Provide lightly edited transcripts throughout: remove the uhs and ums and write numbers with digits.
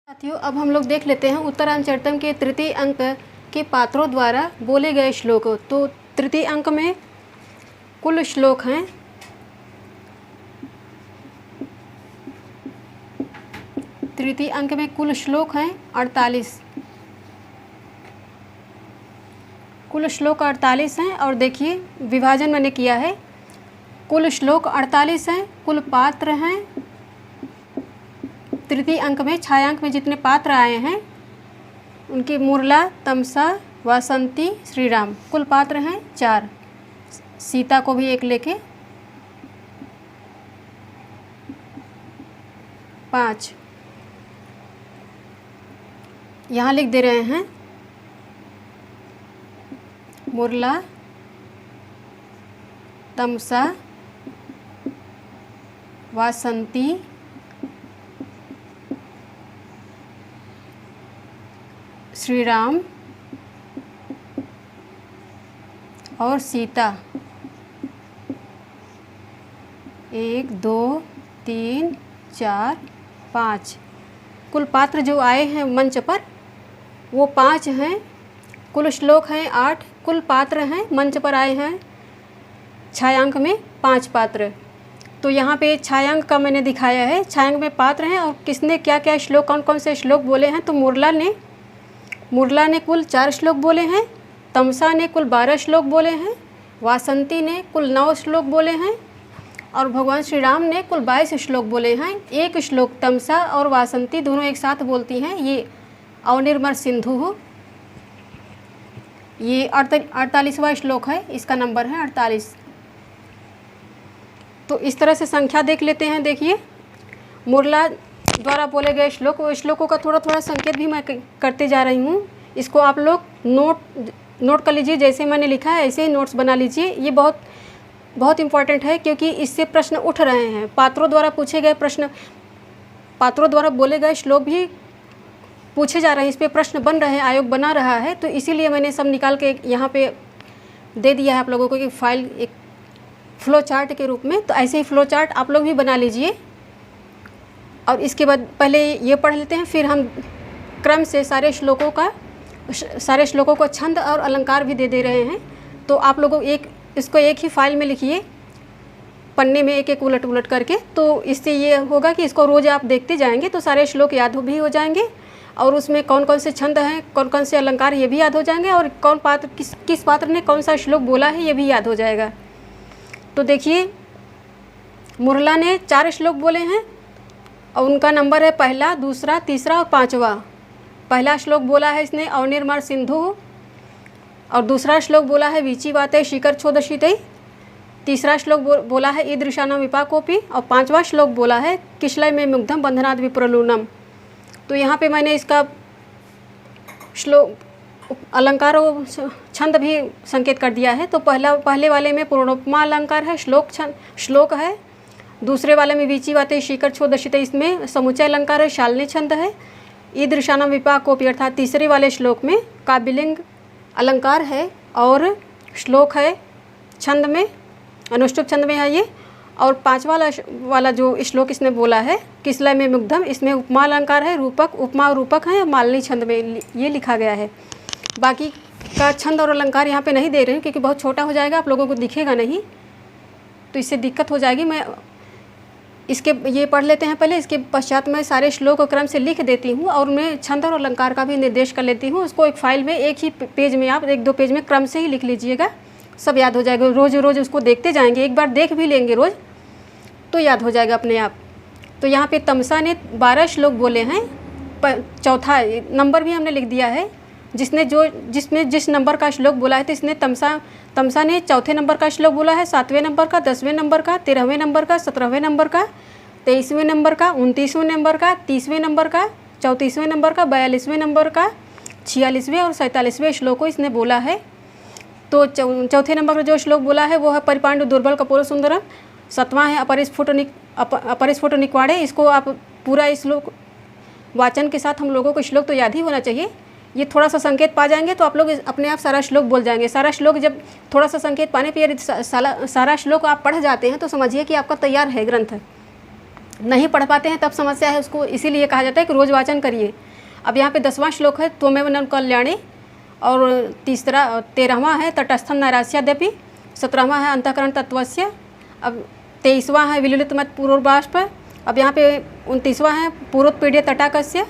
साथियों, अब हम लोग देख लेते हैं उत्तरांचर्तम के तृतीय अंक के पात्रों द्वारा बोले गए श्लोक। तो तृतीय अंक में कुल श्लोक हैं तृतीय अंक में कुल श्लोक हैं 48। कुल श्लोक 48 हैं और देखिए विभाजन मैंने किया है। कुल श्लोक 48 हैं, कुल पात्र हैं तृतीय अंक में, छायांक में जितने पात्र आए हैं उनकी मुरला, तमसा, वासंती, श्री राम, कुल पात्र हैं 4। सीता को भी एक लेके 5 यहाँ लिख दे रहे हैं। मुरला, तमसा, वासंती, श्री राम और सीता। 1 2 3 4 5 कुल पात्र जो आए हैं मंच पर वो 5 हैं। कुल श्लोक हैं 8, कुल पात्र हैं मंच पर आए हैं छायांक में 5 पात्र। तो यहाँ पे छायांक का मैंने दिखाया है, छायांक में पात्र हैं और किसने क्या क्या श्लोक, कौन कौन से श्लोक बोले हैं। तो मुरला ने कुल 4 श्लोक बोले हैं, तमसा ने कुल 12 श्लोक बोले हैं, वासंती ने कुल 9 श्लोक बोले हैं और भगवान श्री राम ने कुल 22 श्लोक बोले हैं। एक श्लोक तमसा और वासंती दोनों एक साथ बोलती हैं, ये अवनिर्मर सिंधु हो। ये 48वां श्लोक है, इसका नंबर है 48। तो इस तरह से संख्या देख लेते हैं। देखिए मुरला द्वारा बोले गए श्लोकों का थोड़ा थोड़ा संकेत भी मैं करते जा रही हूँ। इसको आप लोग नोट कर लीजिए, जैसे मैंने लिखा है ऐसे ही नोट्स बना लीजिए। ये बहुत बहुत इम्पॉर्टेंट है क्योंकि इससे प्रश्न उठ रहे हैं। पात्रों द्वारा पूछे गए प्रश्न, पात्रों द्वारा बोले गए श्लोक भी पूछे जा रहे हैं, इस पर प्रश्न बन रहे हैं, आयोग बना रहा है। तो इसीलिए मैंने सब निकाल के यहाँ पे दे दिया है आप लोगों को कि फाइल एक फ्लो चार्ट के रूप में। तो ऐसे ही फ्लो चार्ट आप लोग भी बना लीजिए। और इसके बाद पहले ये पढ़ लेते हैं, फिर हम क्रम से सारे श्लोकों को छंद और अलंकार भी दे रहे हैं। तो आप लोगों इसको एक ही फाइल में लिखिए, पन्ने में एक एक उलट उलट करके। तो इससे ये होगा कि इसको रोज़ आप देखते जाएंगे तो सारे श्लोक याद भी हो जाएंगे और उसमें कौन कौन से छंद हैं, कौन कौन से अलंकार, ये भी याद हो जाएंगे और कौन पात्र किस पात्र ने कौन सा श्लोक बोला है ये भी याद हो जाएगा। तो देखिए मुरला ने 4 श्लोक बोले हैं और उनका नंबर है 1, 2, 3 और 5वां। पहला श्लोक बोला है इसने अवनिर्मर सिंधु और दूसरा श्लोक बोला है वीची वाते शिखर छोदशिते। तीसरा श्लोक बोला है ईदृशानाम विपाकोपि और 5वां श्लोक बोला है किशलय में मुग्धम बंधनाद विप्रलूनम। तो यहाँ पे मैंने इसका श्लोक अलंकार और छंद भी संकेत कर दिया है। तो पहले वाले में पूर्णोपमा अलंकार है, श्लोक है। दूसरे वाले में वीची वाते शिखर छोदशिते, इसमें समुच्चय अलंकार है, शालिनी छंद है। ईदृशानाम विपाकोपि अर्थात तीसरे वाले श्लोक में काव्यलिंग अलंकार है और श्लोक है छंद में, अनुष्टुप छंद में है ये। और 5वां वाला जो श्लोक इसने बोला है किसलय में मुग्धम, इसमें उपमा अलंकार है, रूपक, उपमा और रूपक है, मालिनी छंद में ये लिखा गया है। बाकी का छंद और अलंकार यहाँ पे नहीं दे रहे हैं क्योंकि बहुत छोटा हो जाएगा, आप लोगों को दिखेगा नहीं, तो इससे दिक्कत हो जाएगी। मैं इसके ये पढ़ लेते हैं पहले, इसके पश्चात मैं सारे श्लोक क्रम से लिख देती हूँ और मैं छंद और अलंकार का भी निर्देश कर लेती हूँ। उसको एक फाइल में एक ही पेज में आप 1-2 पेज में क्रम से ही लिख लीजिएगा, सब याद हो जाएगा। रोज़ उसको देखते जाएंगे, एक बार देख भी लेंगे रोज़ तो याद हो जाएगा अपने आप। तो यहाँ पे तमसा ने 12 श्लोक बोले हैं, चौथा नंबर भी हमने लिख दिया है। जिसने जिस नंबर का श्लोक बोला है तो इसने तमसा ने चौथे नंबर का श्लोक बोला है, 7वें नंबर का, 10वें नंबर का, 13वें नंबर का, 17वें नंबर का, 23वें नंबर का, 29वें नंबर का, 30वें नंबर का, 34वें नंबर का, 42वें नंबर का, 46वें और 47वें श्लोक को इसने बोला है। तो चौथे नंबर का जो श्लोक बोला है वो है परिपांडु दुर्बल कपोल सुंदरम। 7वां है अपरिस्फुट निक्वाड़े। इसको आप पूरा श्लोक वाचन के साथ हम लोगों को श्लोक तो याद ही होना चाहिए। ये थोड़ा सा संकेत पा जाएंगे तो आप लोग अपने आप सारा श्लोक बोल जाएंगे। सारा श्लोक जब थोड़ा सा संकेत पाने पर यदि सारा श्लोक आप पढ़ जाते हैं तो समझिए कि आपका तैयार है ग्रंथ। नहीं पढ़ पाते हैं तब समस्या है, उसको इसीलिए कहा जाता है कि रोज़ वाचन करिए। अब यहाँ पे 10वां श्लोक है त्वमेव ननु कल्याणी, और 13वां है तटस्थं नैरास्याद्यपि, 17वां है अंतःकरण तत्वस्य, अब 23वां है विलुलित मत पूर्वबाष्प, अब यहाँ पे 29वां है पूर्वोत्पीड्य तटाकस्य,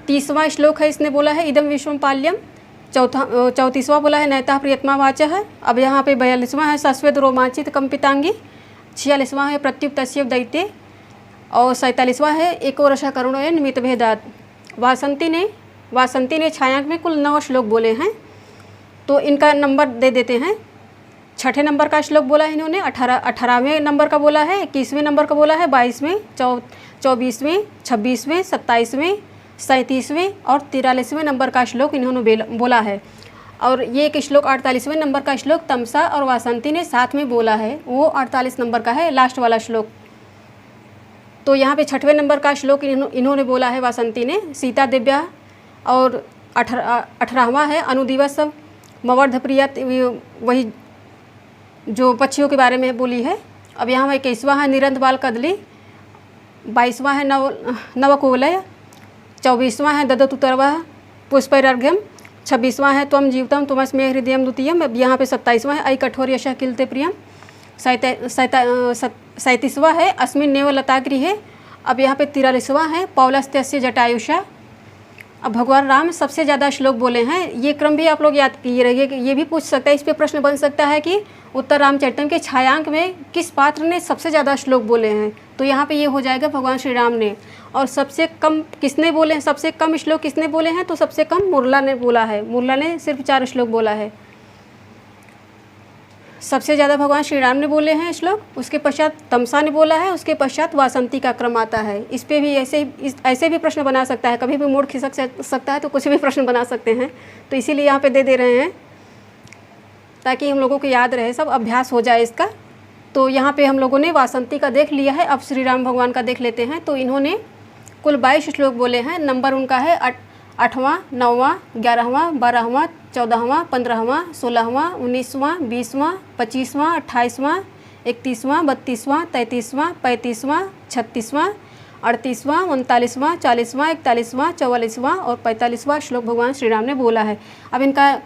30वां श्लोक है इसने बोला है इदम विश्वम पाल्यम, 34वां बोला है नैता प्रियतमा वाचः, अब यहाँ पे 42वां है सस्वेद रोमांचित कंपितांगी, 46वां है प्रत्युत्तस्य दैत्य, और 47वां है एको रसा करुणो निमित्त भेदात। वासंती ने छायांक में कुल 9 श्लोक बोले हैं, तो इनका नंबर दे देते हैं। 6ठे नंबर का श्लोक बोला है इन्होंने, 18वें नंबर का बोला है, 21वें नंबर का बोला है, 22वें, 24वें, 26वें, 27वें, 37वें और 43वें नंबर का श्लोक इन्होंने बोला है। और ये एक श्लोक 48वें नंबर का श्लोक तमसा और वासंती ने साथ में बोला है, वो 48 नंबर का है, लास्ट वाला श्लोक। तो यहाँ पे 6वें नंबर का श्लोक इन्होंने बोला है वासंती ने, सीता दिव्या, और 18वां है अनुदिवस मवर्ध प्रिया, वही जो पक्षियों के बारे में बोली है। अब यहाँ 21वां है निरंत बाल कदली, 22वां है नवकोलय, 24वां है ददतुतर्वः पुष्पैरर्घ्यम, 26वां है त्वम जीवतम त्वमस्मे हृदयम द्वितीयम, अब यहाँ पे 27वां है अयि कठोर यशः किलते प्रियम, 37वां है अस्मिन्नेव लतागृहे, अब यहाँ पे 43वां है पौलस्त्यस्य जटायुषा। अब भगवान राम सबसे ज़्यादा श्लोक बोले हैं, ये क्रम भी आप लोग याद किए रहिए, ये भी पूछ सकता है, इस पे प्रश्न बन सकता है कि उत्तर रामचरितम के छायांक में किस पात्र ने सबसे ज़्यादा श्लोक बोले हैं, तो यहाँ पे ये हो जाएगा भगवान श्री राम ने। और सबसे कम किसने बोले हैं, सबसे कम श्लोक किसने बोले हैं, तो सबसे कम मुरला ने बोला है, मुरला ने सिर्फ 4 श्लोक बोला है। सबसे ज़्यादा भगवान श्री राम ने बोले हैं श्लोक, उसके पश्चात तमसा ने बोला है, उसके पश्चात वासंती का क्रम आता है। इस पे भी ऐसे भी प्रश्न बना सकता है, कभी भी मूड खिसक सकता है, तो कुछ भी प्रश्न बना सकते हैं, तो इसीलिए यहाँ पे दे रहे हैं ताकि हम लोगों को याद रहे, सब अभ्यास हो जाए इसका। तो यहाँ पे हम लोगों ने वासंती का देख लिया है, अब श्री राम भगवान का देख लेते हैं। तो इन्होंने कुल 22 श्लोक बोले हैं, नंबर उनका है 8वां, 9वां, 11वां, 12वां, 14वां, 15वां, 16वां, 19वां, 20वां, 25वां, 28वां, 31वां, 32वां, 33वां, 35वां, 36वां, 38वां, 39वां, 40वां, 41वां, 44वां और 45वां श्लोक भगवान श्री राम ने बोला है। अब इनका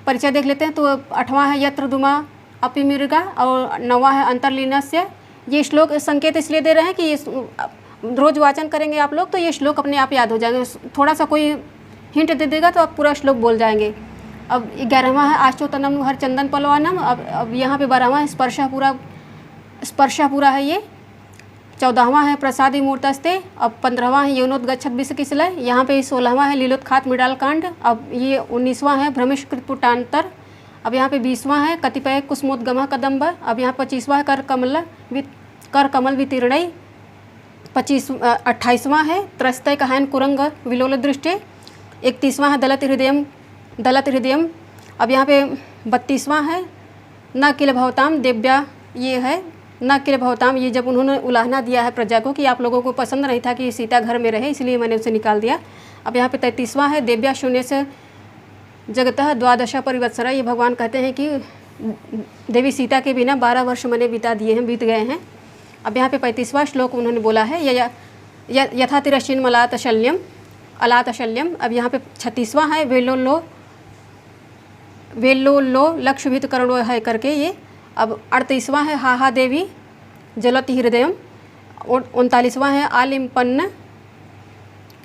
परिचय देख लेते हैं। तो 8वां है यत्र दुमा अपि मृगा, और 9वां है अंतर्लीनस्य। ये श्लोक संकेत इसलिए दे रहे हैं कि ये रोज़ वाचन करेंगे आप लोग तो ये श्लोक अपने आप याद हो जाएंगे, थोड़ा सा कोई हिंट दे देगा तो आप पूरा श्लोक बोल जाएंगे। अब 11वां है आश्चोतनम हर चंदन पलवानम। अब यहाँ पे 12वां है स्पर्शा पूरा है ये। 14वां है प्रसादी मूर्तस्ते। अब 15वां है यौनोदगच्छत विषकिसलय। यहाँ पे 16वां है लीलोत्खात मृडाल कांड। अब ये 19वां है भ्रमिष्कृत पुटान्तर। अब यहाँ पे 20वां है कतिपय कुसुमोद्गम कदम्ब। अब यहाँ 25वां है कर कमल वितीर्णय। 28वां है त्रस्तय कहन कुरंग विलोल दृष्टि। 31वां है दलत हृदयम। अब यहाँ पे 32वां है न किल भवताम देव्या। ये है न किल भवताम, ये जब उन्होंने उलाहना दिया है प्रजा को कि आप लोगों को पसंद नहीं था कि सीता घर में रहे, इसलिए मैंने उसे निकाल दिया। अब यहाँ पे 33वां है देव्या शून्य से जगतः द्वादशा परिवत्सरा। ये भगवान कहते हैं कि देवी सीता के बिना 12 वर्ष मैंने बीत गए हैं। अब यहाँ पे 35वां श्लोक उन्होंने बोला है यथा तिरश्चिन अलातशल्यम। अब यहाँ पे 36वां है वेल्लोल्लो लक्षभित करुणो है करके ये। अब 38वां है हा देवी जलति हृदयम। 39वां है आलिम्पन्न।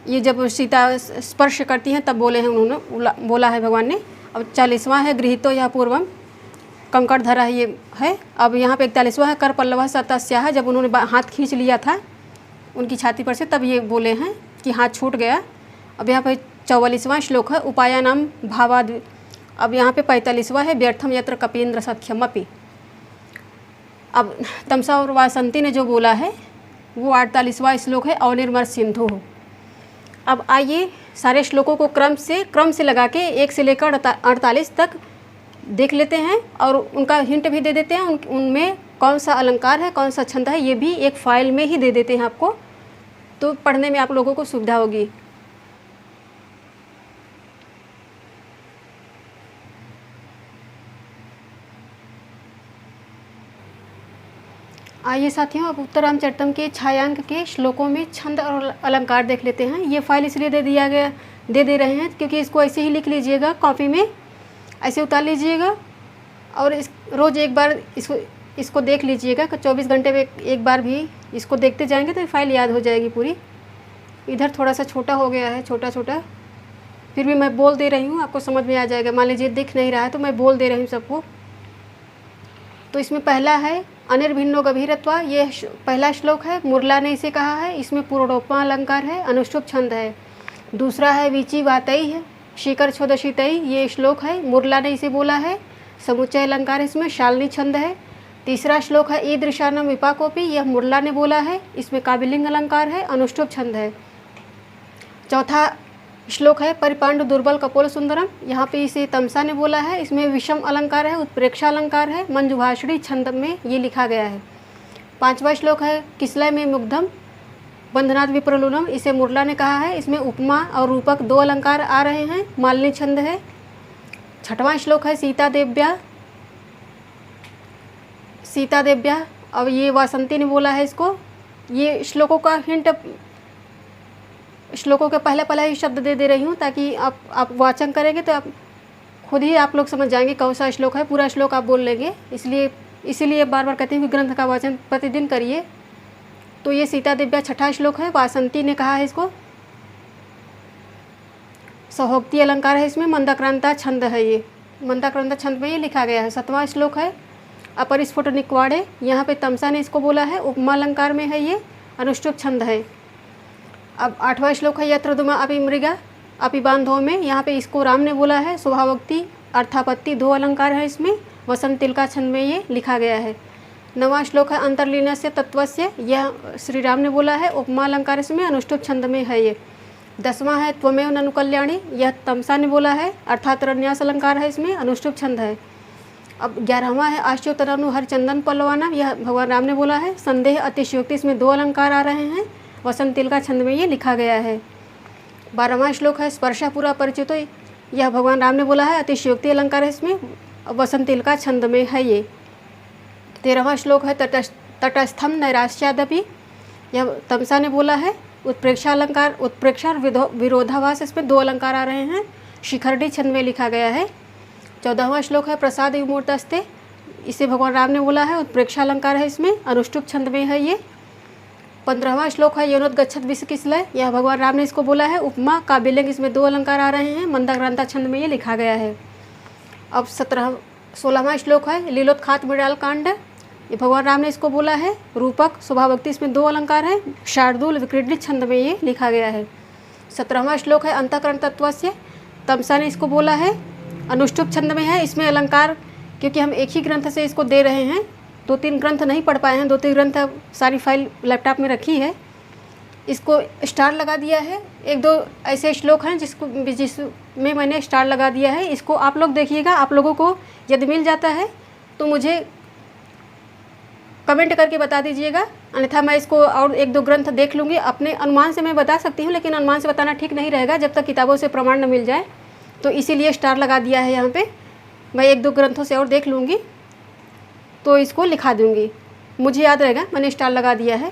ये जब सीता स्पर्श करती हैं तब बोले हैं उन्होंने, बोला है भगवान ने। अब 40वां है गृहीतो यह पूर्वम कंकड़ धरा है, ये है। अब यहाँ पे 41वां है कर पल्लव सतस्या, जब उन्होंने हाथ खींच लिया था उनकी छाती पर से तब ये बोले हैं कि हाथ छूट गया। अब यहाँ पे 44वां श्लोक है उपायानाम भावाद। अब यहाँ पे 45वां है व्यर्थम यत्र कपीन्द्र सख्यमपि। अब तमसा और वासंती ने जो बोला है वो 48वां श्लोक है अनिर्मल सिंधु। अब आइए सारे श्लोकों को क्रम से लगा के 1 से लेकर 48 तक देख लेते हैं और उनका हिंट भी दे देते हैं। उनमें कौन सा अलंकार है, कौन सा छंद है, ये भी एक फाइल में ही दे देते हैं आपको, तो पढ़ने में आप लोगों को सुविधा होगी। आइए साथियों, अब उत्तराम चरितम के छायांक के श्लोकों में छंद और अलंकार देख लेते हैं। ये फाइल इसलिए दे रहे हैं क्योंकि इसको ऐसे ही लिख लीजिएगा, कॉपी में ऐसे उतार लीजिएगा और इस रोज़ एक बार इसको देख लीजिएगा। 24 घंटे में एक बार भी इसको देखते जाएंगे तो ये फाइल याद हो जाएगी पूरी। इधर थोड़ा सा छोटा हो गया है, छोटा छोटा, फिर भी मैं बोल दे रही हूँ, आपको समझ में आ जाएगा। मान लीजिए दिख नहीं रहा है तो मैं बोल दे रही हूँ सबको। तो इसमें पहला है अनिर्भिन्नो गभीरत्वा, ये पहला श्लोक है, मुरला ने इसे कहा है। इसमें पूर्णोपमा अलंकार है, अनुष्टुप छंद है। दूसरा है वीची वातई है, शिखर छोदशितई, ये श्लोक है, मुरला ने इसे बोला है। समुच्चय अलंकार है, इसमें शालिनी छंद है। तीसरा श्लोक है ईदृशानम विपाकोपी, यह मुरला ने बोला है, इसमें काबिलिंग अलंकार है, अनुष्टुप छंद है। चौथा श्लोक है परिपांडु दुर्बल कपोल सुंदरम, यहाँ पे इसे तमसा ने बोला है, इसमें विषम अलंकार है, उत्प्रेक्षा अलंकार है, मंजुभाषणी छंद में ये लिखा गया है। पांचवा श्लोक है किसलय में मुग्धम बंधनाद विप्रलूनम, इसे मुरला ने कहा है, इसमें उपमा और रूपक दो अलंकार आ रहे हैं, मालिनी छंद है। छठवां श्लोक है सीता देव्या, अब ये वासंती ने बोला है इसको। ये श्लोकों का हिंट श्लोकों के पहले ही शब्द दे रही हूँ ताकि आप वाचन करेंगे तो आप खुद ही आप लोग समझ जाएंगे कौन सा श्लोक है। पूरा श्लोक आप बोल लेंगे, इसीलिए बार बार कहते हैं कि ग्रंथ का वाचन प्रतिदिन करिए। तो ये सीता दिव्या छठा श्लोक है, वासंती ने कहा है इसको। सहोक्ति अलंकार है, इसमें मंदाक्रांता छंद है, ये मंदाक्रांता छंद में ये लिखा गया है। सातवां श्लोक है अपरिस्फुट निक्वाड़े, यहाँ पे तमसा ने इसको बोला है, उपमा अलंकार में है, ये अनुष्टुप छंद है। अब आठवां श्लोक है यत्र दुमा अपि मृगा अपि बांधो में, यहाँ पे इसको राम ने बोला है, स्वभावोक्ति अर्थापत्ति दो अलंकार है, इसमें वसंत तिलका छंद में ये लिखा गया है। नवां श्लोक है अंतर्लीनस्य तत्वस्य, यह श्री राम ने बोला है, उपमा अलंकार इसमें अनुष्टुप छंद में है ये। 10वां है त्वमेव ननु कल्याणी, यह तमसा ने बोला है, अर्थात रन्यास अलंकार है, इसमें अनुष्टुप छंद है। अब 11वां है आश्चर्यतनु हरचंदन पल्लवाना, यह भगवान राम ने बोला है, संदेह अतिशयोक्ति, इसमें दो अलंकार आ रहे हैं, वसंत तिलका छंद में ये लिखा गया है। 12वां श्लोक है स्पर्शा पूरा परिचित, यह भगवान राम ने बोला है, अतिशयोक्ति अलंकार है, इसमें वसंत तिलका छंद में है ये। 13वां श्लोक है तटस्थम नैराश्यादपि, यह तमसा ने बोला है, उत्प्रेक्षा अलंकार, उत्प्रेक्षा और विरोधाभास, इसमें दो अलंकार आ रहे हैं, शिखरडी छंद में लिखा गया है। 14वां श्लोक है प्रसाद विमूर्तस्ते, इसे भगवान राम ने बोला है, उत्प्रेक्षा अलंकार है, इसमें अनुष्टुप छंद में है ये। 15वां श्लोक है योनोद्गच्छत विषकिसलय, यह भगवान राम ने इसको बोला है, उपमा काबिलिंग, इसमें दो अलंकार आ रहे हैं, मंदाक्रांता छंद में ये लिखा गया है। अब 16वां श्लोक है लीलोत्खात मृणाल कांड, ये भगवान राम ने इसको बोला है, रूपक स्वभावक्ति, इसमें दो अलंकार है, शार्दूल विक्रीडित छंद में ये लिखा गया है। 17वां श्लोक है अंतःकरण तत्वस्य, तमसा ने इसको बोला है, अनुष्टुप छंद में है, इसमें अलंकार, क्योंकि हम एक ही ग्रंथ से इसको दे रहे हैं, 2-3 ग्रंथ नहीं पढ़ पाए हैं, 2-3 ग्रंथ सारी फाइल लैपटॉप में रखी है, इसको स्टार लगा दिया है। 1-2 ऐसे श्लोक हैं जिसमें मैंने स्टार लगा दिया है, इसको आप लोग देखिएगा। आप लोगों को यदि मिल जाता है तो मुझे कमेंट करके बता दीजिएगा, अन्यथा मैं इसको और 1-2 ग्रंथ देख लूँगी। अपने अनुमान से मैं बता सकती हूँ, लेकिन अनुमान से बताना ठीक नहीं रहेगा जब तक किताबों से प्रमाण न मिल जाए, तो इसीलिए स्टार लगा दिया है यहाँ पे। मैं 1-2 ग्रंथों से और देख लूँगी तो इसको लिखा दूँगी, मुझे याद रहेगा मैंने स्टार लगा दिया है।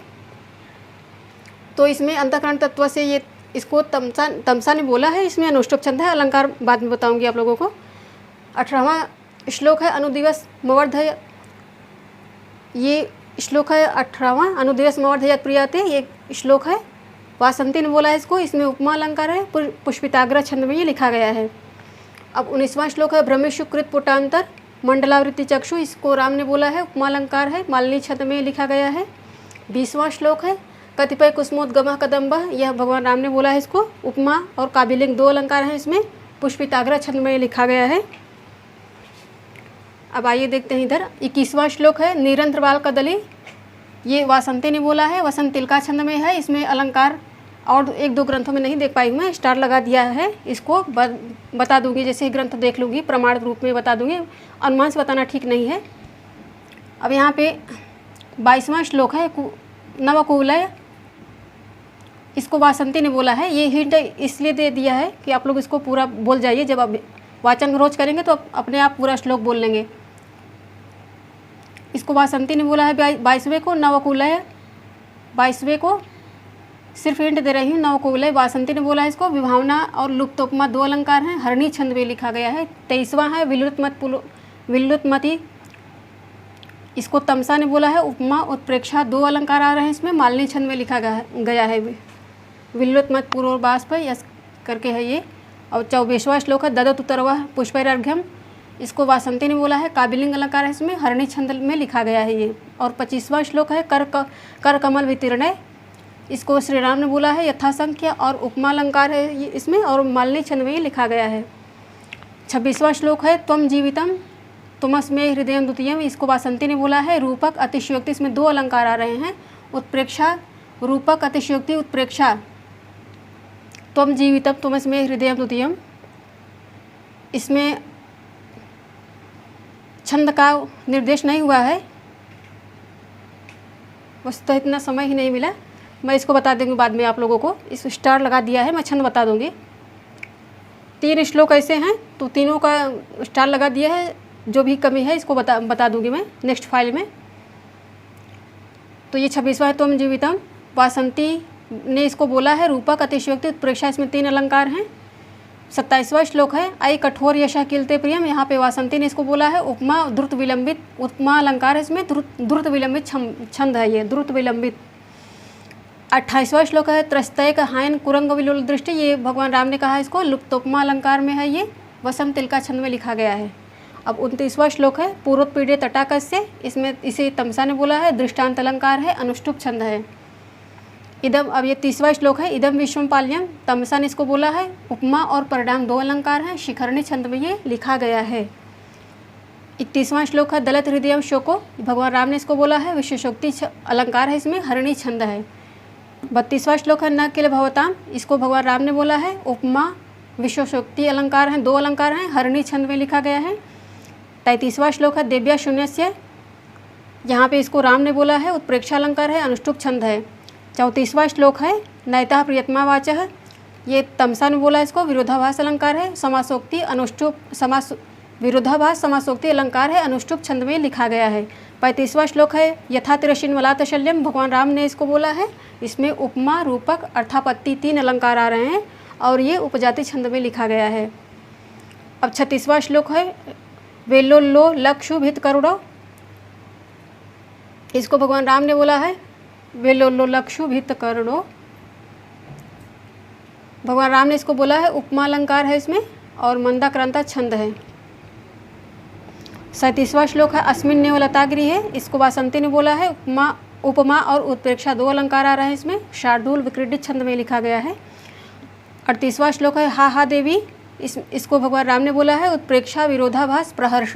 तो इसमें अंतःकरण तत्व से ये इसको तमसा ने बोला है, इसमें अनुष्टुप छंद है, अलंकार बाद में बताऊँगी आप लोगों को। 18वां श्लोक है अनुदिवस मवर्धय, ये श्लोक है 18वां, अनुदिवस मवर्धयत प्रियते, ये श्लोक है, वासंती ने बोला है इसको, इसमें उपमा अलंकार है, पुष्पिताग्र छंद में ये लिखा गया है। अब 19वां श्लोक है ब्रह्मेशुकृत पुटांतर मंडलावृत्ति चक्षु, इसको राम ने बोला है, उपमा अलंकार है, मालिनी छंद में लिखा गया है। 20वां श्लोक है कतिपय कुसुमोद्गम कदम्ब, यह भगवान राम ने बोला है, इसको उपमा और काबिलिंग दो अलंकार हैं, इसमें पुष्पिताग्र छंद में लिखा गया है। अब आइए देखते हैं इधर 21वां श्लोक है निरंतर बाल कदली, ये वासंती ने बोला है, वसंत तिलका छंद में है, इसमें अलंकार और 1-2 ग्रंथों में नहीं देख पाई मैं, स्टार लगा दिया है, इसको बता दूंगी, जैसे ही ग्रंथ देख लूँगी प्रमाण रूप में बता दूंगी, अनुमान से बताना ठीक नहीं है। अब यहाँ पे 22वां श्लोक है नवकुलय, इसको वासंती ने बोला है, ये हिंट इसलिए दे दिया है कि आप लोग इसको पूरा बोल जाइए, जब आप वाचन रोज करेंगे तो अपने आप पूरा श्लोक बोल लेंगे। इसको वासंती ने बोला है 22वें को। नवकुलय 22वें को सिर्फ हिंट दे रही हूँ। नवकुलय वासंती ने बोला है इसको। विभावना और लुप्तोपमा 2 अलंकार हैं, हरणी छंद में लिखा गया है। 23वां है विलुत्मति, इसको तमसा ने बोला है। उपमा उत्प्रेक्षा 2 अलंकार आ रहे हैं इसमें, मालिनी छंद में लिखा गया है। विलुत्मत पूर्वबास पर यस करके है ये। और 24वां श्लोक है ददत उत्तरवा पुष्पैरार्घ्यम, इसको वासंती ने बोला है। काबिलिंग अलंकार है इसमें, हरणी छंद में लिखा गया है ये। और 25वां श्लोक है कर कमल वितीर्णय, इसको श्री राम ने बोला है। यथासंख्य और उपमा अलंकार है ये इसमें, और मालिनी छंद में ये लिखा गया है। 26वां श्लोक है त्वम जीवितम तुमस्मे हृदय द्वितीयम, इसको वासंती ने बोला है। रूपक अतिशयोक्ति, इसमें 2 अलंकार आ रहे हैं। उत्प्रेक्षा, रूपक अतिशयोक्ति उत्प्रेक्षा, त्वम जीवितम तुमस्मे हृदय द्वितीयम, इसमें छंद का निर्देश नहीं हुआ है, बस तो इतना समय ही नहीं मिला। मैं इसको बता दूंगी बाद में आप लोगों को। इस स्टार लगा दिया है, मैं छंद बता दूंगी। 3 श्लोक ऐसे हैं तो तीनों का स्टार लगा दिया है। जो भी कमी है इसको बता दूंगी मैं नेक्स्ट फाइल में। तो ये 26वां है त्वम जीवितम, वासंती ने इसको बोला है। रूपक अतिशयोक्ति उत्प्रेक्षा, इसमें 3 अलंकार हैं। 27वां श्लोक है आई कठोर यशा किलते प्रियम, यहाँ पे वासंती ने इसको बोला है। उपमा द्रुत विलंबित, उपमा अलंकार है इसमें, द्रुत विलंबित छंद है ये, द्रुत विलंबित। 28वां श्लोक है त्रस्तय का हायन कुरंग विलोल दृष्टि, ये भगवान राम ने कहा इसको। लुप्तोपमा अलंकार में है ये, वसम तिलका छंद में लिखा गया है। अब 29वां श्लोक है पूर्वोत्पीड़े तटाकस्य, इसमें इसे तमसा ने बोला है। दृष्टांत अलंकार है, अनुष्टुप छंद है। इदम, अब ये 30वां श्लोक है इदम विश्वम पाल्यम, तमसा ने इसको बोला है। उपमा और परिणाम 2 अलंकार हैं, शिखरणी छंद में ये लिखा गया है। 31वां श्लोक है दलित हृदय शोको, भगवान राम ने इसको बोला है। विशेषोक्ति अलंकार है इसमें, हरणी छंद है। 32वां श्लोक है न किल भवताम, इसको भगवान राम ने बोला है। उपमा विशेषोक्ति अलंकार हैं, 2 अलंकार हैं, हरणी छंद में लिखा गया है। 33वां श्लोक है देव्या शून्यस्य, यहाँ पे इसको राम ने बोला है। उत्प्रेक्षा अलंकार है, अनुष्टुप छंद है। 34वां श्लोक है नैता प्रियतमा वाचः, ये तमसा ने बोला इसको। विरोधाभास अलंकार है, समासोक्ति अनुष्टुप विरोधाभास समासोक्ति अलंकार है, अनुष्टुप छंद में लिखा गया है। 35वां श्लोक है यथा तिरशिन वलातशल्यम, भगवान राम ने इसको बोला है। इसमें उपमा रूपक अर्थापत्ति 3 अलंकार आ रहे हैं और ये उपजाति छंद में लिखा गया है। अब 36वां श्लोक है वेलोल्लो लक्षुभित करुणो, इसको भगवान राम ने बोला है। वेलोल्लो लक्षुभित करुणो, भगवान राम ने इसको बोला है। उपमा अलंकार है इसमें और मंदाक्रांता छंद है। 37वां श्लोक है अस्मिन्नेव लतागिरी है, इसको वासंती ने बोला है। उपमा और उत्प्रेक्षा 2 अलंकार आ रहे हैं इसमें, शार्दूल विक्रीडित छंद में लिखा गया है। 38वां श्लोक है हा हा देवी, इसको भगवान राम ने बोला है। उत्प्रेक्षा विरोधाभास प्रहर्ष,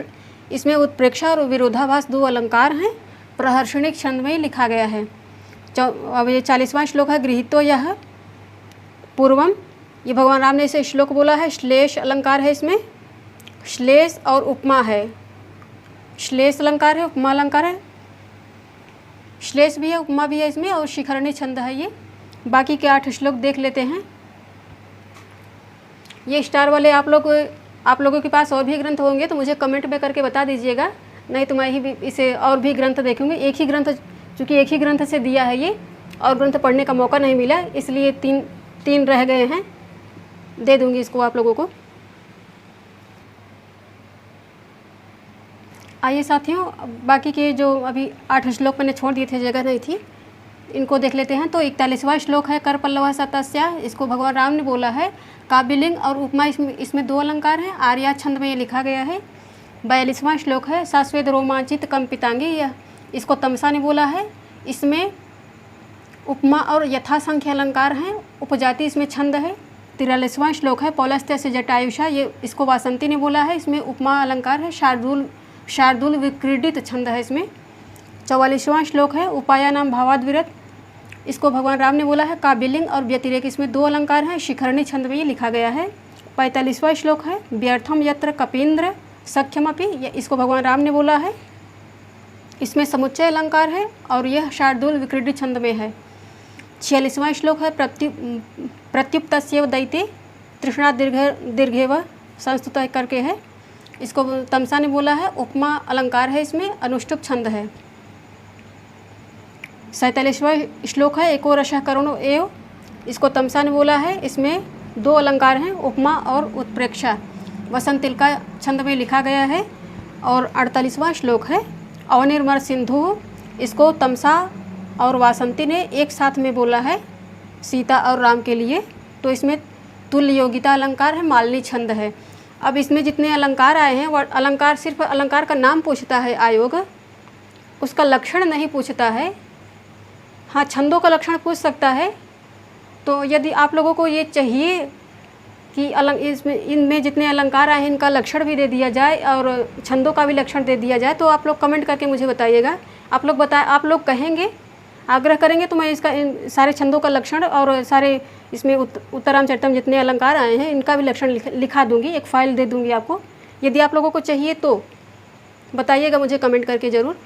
इसमें उत्प्रेक्षा और विरोधाभास 2 अलंकार हैं, प्रहर्षणिक छंद में लिखा गया है। अब ये 40वां श्लोक है गृहीतो यह पूर्वम, ये भगवान राम ने इसे श्लोक बोला है। श्लेष अलंकार है इसमें, श्लेष और उपमा है। श्लेष अलंकार है, उपमा अलंकार है, श्लेष भी है, उपमा भी है इसमें, और शिखरणी छंद है ये। बाकी के 8 श्लोक देख लेते हैं। ये स्टार वाले आप लोगों के पास और भी ग्रंथ होंगे तो मुझे कमेंट में करके बता दीजिएगा, नहीं तो मैं ही इसे और भी ग्रंथ देखूंगी। एक ही ग्रंथ, चूँकि एक ही ग्रंथ से दिया है ये, और ग्रंथ पढ़ने का मौका नहीं मिला, इसलिए तीन रह गए हैं, दे दूंगी इसको आप लोगों को। आइए साथियों, बाकी के जो अभी 8 श्लोक मैंने छोड़ दिए थे, जगह नहीं थी, इनको देख लेते हैं। तो 41वां श्लोक है कर पल्लवा सतस्या, इसको भगवान राम ने बोला है। काव्यलिंग और उपमा इसमें 2 अलंकार हैं, आर्या छंद में ये लिखा गया है। 42वां श्लोक है सास्वेद रोमांचित कंपितांगी, यह इसको तमसा ने बोला है। इसमें उपमा और यथासंख्य अलंकार हैं, उपजाति इसमें छंद है। 43वां श्लोक है पौलस्त्य से जटायुषा, ये इसको वासंती ने बोला है। इसमें उपमा अलंकार है, शार्दूल विक्रीडित छंद है इसमें। 44वां श्लोक है उपाया नाम भावाद्विरत, इसको भगवान राम ने बोला है। काव्यलिंग और व्यतिरेक, इसमें 2 अलंकार हैं, शिखरणी छंद में ये लिखा गया है। 45वां श्लोक है व्यर्थम यत्र कपींद्र सख्यमपि, इसको भगवान राम ने बोला है। इसमें समुच्चय अलंकार है और यह शार्दूल विक्रीडित छंद में है। 46वां श्लोक है प्रत्युप्तस्यैव दैते तृष्णा दीर्घेव संस्तुत करके है। इसको तमसा ने बोला है उपमा अलंकार है, इसमें अनुष्टुप छंद है। 47वां श्लोक है एको रसः करुणो एव, इसको तमसा ने बोला है, इसमें 2 अलंकार हैं, उपमा और उत्प्रेक्षा, वसंत तिलका छंद में लिखा गया है। और 48वां श्लोक है अवनिर्मर सिंधु, इसको तमसा और वासंती ने एक साथ में बोला है सीता और राम के लिए, तो इसमें तुल्य योगिता अलंकार है, मालिनी छंद है। अब इसमें जितने अलंकार आए हैं, वह अलंकार सिर्फ अलंकार का नाम पूछता है आयोग, उसका लक्षण नहीं पूछता है। हाँ, छंदों का लक्षण पूछ सकता है। तो यदि आप लोगों को ये चाहिए कि इसमें इनमें जितने अलंकार आए हैं इनका लक्षण भी दे दिया जाए और छंदों का भी लक्षण दे दिया जाए, तो आप लोग कमेंट करके मुझे बताइएगा। आप लोग कहेंगे, आग्रह करेंगे तो मैं इसका इन सारे छंदों का लक्षण और सारे इसमें उत्तरामचरितम जितने अलंकार आए हैं इनका भी लक्षण लिखा दूंगी, एक फ़ाइल दे दूंगी आपको। यदि आप लोगों को चाहिए तो बताइएगा मुझे कमेंट करके ज़रूर।